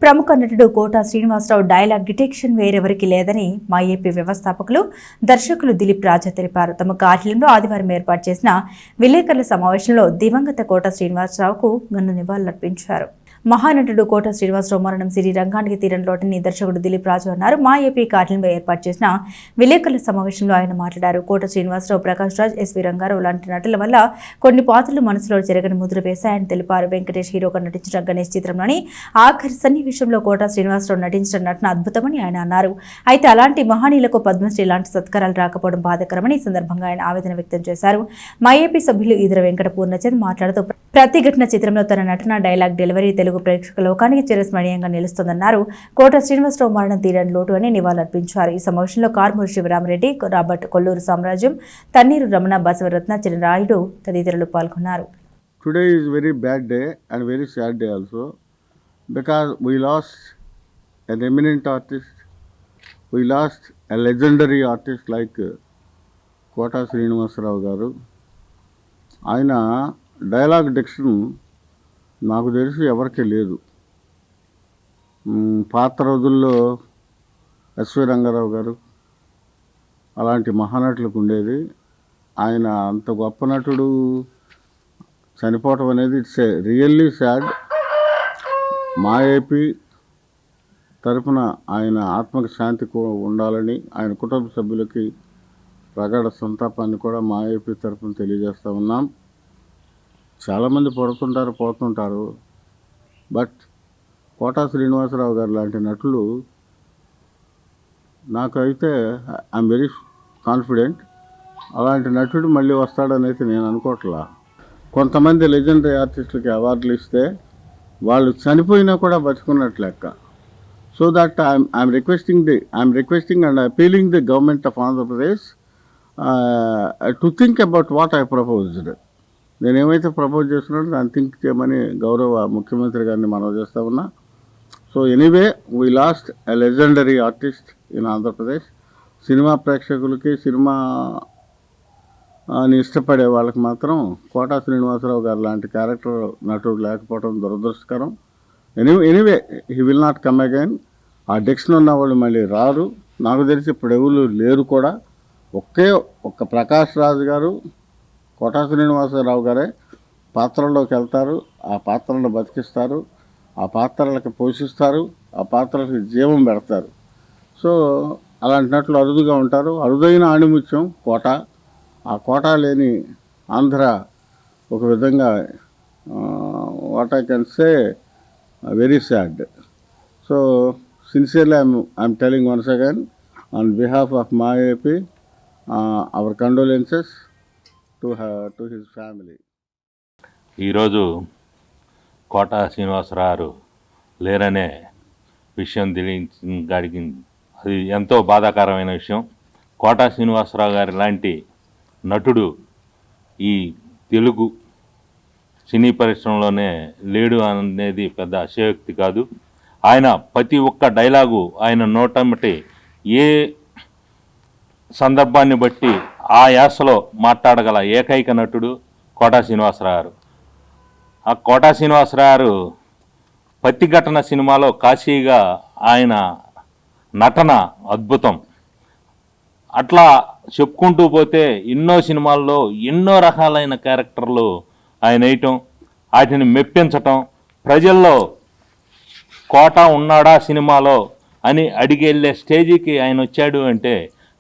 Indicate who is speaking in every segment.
Speaker 1: ప్రముఖ నటుడు కోట Srinivasarao dialogue detection వేరెవరికి లేదని మా ఏపీ వ్యవస్థాపకులు దర్శకులు దిలీప్ రాజా తెలిపారు. తమ కార్యాలయంలో ఆదివారం ఏర్పాటు చేసిన విలేకరుల సమావేశంలో దివంగత కోట శ్రీనివాసరావుకు ఘన నివాళులర్పించారు. మహానటుడు కోట శ్రీనివాసరావు మరణం సిరి రంగానికి తీరంలోటని దర్శకుడు దిలీప్ రాజు అన్నారు. మా ఏపీ కార్యాలయంలో ఏర్పాటు చేసిన విలేకరుల సమావేశంలో ఆయన మాట్లాడారు. కోట శ్రీనివాసరావు, ప్రకాష్ రాజ్, ఎస్వి రంగారావు లాంటి నటుల వల్ల కొన్ని పాత్రలు మనసులో చెరగని ముద్ర వేశాయని తెలిపారు. వెంకటేష్ హీరోగా నటించిన గణేష్ చిత్రంలోని ఆఖరి సన్నివేశంలో కోట శ్రీనివాసరావు నటించిన నటన అద్భుతమని ఆయన అన్నారు. అయితే అలాంటి మహనీయులకు పద్మశ్రీ లాంటి సత్కారాలు రాకపోవడం బాధాకరమని ఈ సందర్భంగా ఆయన ఆవేదన వ్యక్తం చేశారు. మా ఏపీ సభ్యులు ఈదర వెంకట పూర్ణచంద్ మాట్లాడుతూ ప్రతిఘటన చిత్రంలో తన నటన, డైలాగ్ డెలివరీ తెలుగు ప్రేక్షక లోకానికి చిరస్మరణీయంగా నిలుస్తుందన్నారు. కోట శ్రీనివాసరావు మరణం తీరని లోటు అని నివాళులర్పించారు. ఈ సమావేశంలో కార్మూరి శివరామరెడ్డి, రాబర్ట్, కొల్లూరు సామ్రాజ్యం, తన్నీరు రమణ, బసవరత్న, చిరరాయుడు తదితరులు పాల్గొన్నారు.
Speaker 2: Today is very bad day and very sad day also because we lost an eminent artist, we lost a legendary artist like Kota Srinivasarao garu. ఆయన డైలాగ్ డిక్షన్ నాకు తెలిసి ఎవరికీ లేదు. పాత రోజుల్లో ఎస్వి రంగారావు గారు అలాంటి మహానటులకు ఉండేది. ఆయన అంత గొప్ప నటుడు చనిపోవటం అనేది ఇట్స్ రియల్లీ సాడ్. మా ఏపీ తరఫున ఆయన ఆత్మకు శాంతి ఉండాలని, ఆయన కుటుంబ సభ్యులకి ప్రగాఢ సంతాపాన్ని కూడా మా ఏపీ తరఫున తెలియజేస్తూ ఉన్నాం. చాలామంది పడుతుంటారు, పోతుంటారు. బట్ కోటా శ్రీనివాసరావు గారు లాంటి నటులు నాకైతే ఐఎమ్ వెరీ కాన్ఫిడెంట్ అలాంటి నటుడు మళ్ళీ వస్తాడని అయితే నేను అనుకోవట్లా. కొంతమంది లెజెండరీ ఆర్టిస్టులకి అవార్డులు ఇస్తే వాళ్ళు చనిపోయినా కూడా బతుకున్నట్లు లెక్క. So that I'm requesting and appealing the government of Andhra Pradesh to think about what I proposed. నేను ఏమైతే ప్రపోజ్ చేస్తున్నానో దాన్ని థింక్ చేయమని గౌరవ ముఖ్యమంత్రి గారిని మనవి చేస్తా ఉన్నా. So anyway we last a legendary artist in Andhra Pradesh. Cinema ప్రేక్షకులకి, సినిమాని ఇష్టపడే వాళ్ళకి మాత్రం కోటా శ్రీనివాసరావు గారు లాంటి క్యారెక్టర్ నటుడు లేకపోవడం దురదృష్టకరం. Anyway he will not come again. ఆ డిక్షన్ ఉన్న వాళ్ళు మళ్ళీ రారు. నాకు తెలిసి ఇప్పుడు ఎవరు లేరు కూడా. ఒక్క ప్రకాష్ రాజ్ గారు, కోటా శ్రీనివాసరావు గారే పాత్రల్లోకి వెళ్తారు, ఆ పాత్రలను బతికిస్తారు, ఆ పాత్రలకు పోషిస్తారు, ఆ పాత్రలకు జీవం పెడతారు. సో అలాంటి నటులు అరుదుగా ఉంటారు. అరుదైన ఆణిముత్యం కోట. ఆ కోట లేని ఆంధ్ర ఒక విధంగా what I can say very sad. So sincerely I'm telling once again on behalf of మా AP our condolences to his family.
Speaker 3: ఈరోజు కోట శ్రీనివాసరావు లేరనే విషయం తెలియగాడికి అది ఎంతో బాధాకరమైన విషయం. కోట శ్రీనివాసరావు గారి లాంటి నటుడు ఈ తెలుగు సినీ పరిశ్రమలోనే లేడు అనేది పెద్ద అశయోక్తి కాదు. ఆయన ప్రతి ఒక్క డైలాగు ఆయన నోటమ్మటి ఏ సందర్భాన్ని బట్టి ఆ యాసలో మాట్లాడగల ఏకైక నటుడు కోటా శ్రీనివాసరావు గారు. ఆ కోటా శ్రీనివాసరావు గారు ప్రతిఘటన సినిమాలో కాశీగా ఆయన నటన అద్భుతం. అట్లా చెప్పుకుంటూ పోతే ఎన్నో సినిమాల్లో ఎన్నో రకాలైన క్యారెక్టర్లు ఆయన వేయటం, వాటిని మెప్పించటం, ప్రజల్లో కోట ఉన్నాడా సినిమాలో అని అడిగి వెళ్ళే స్టేజీకి ఆయన వచ్చాడు అంటే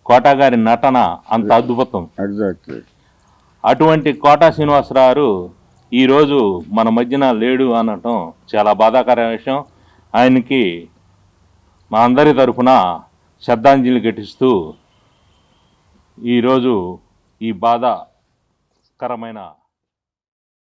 Speaker 3: కోటా గారి నటన అంత అద్భుతం.
Speaker 2: ఎగ్జాక్ట్లీ.
Speaker 3: అటువంటి కోటా శ్రీనివాసరావు ఈరోజు మన మధ్యన లేడు అనటం చాలా బాధాకరమైన విషయం. ఆయనకి మా అందరి తరఫున శ్రద్ధాంజలి ఘటిస్తూ ఈరోజు ఈ బాధాకరమైన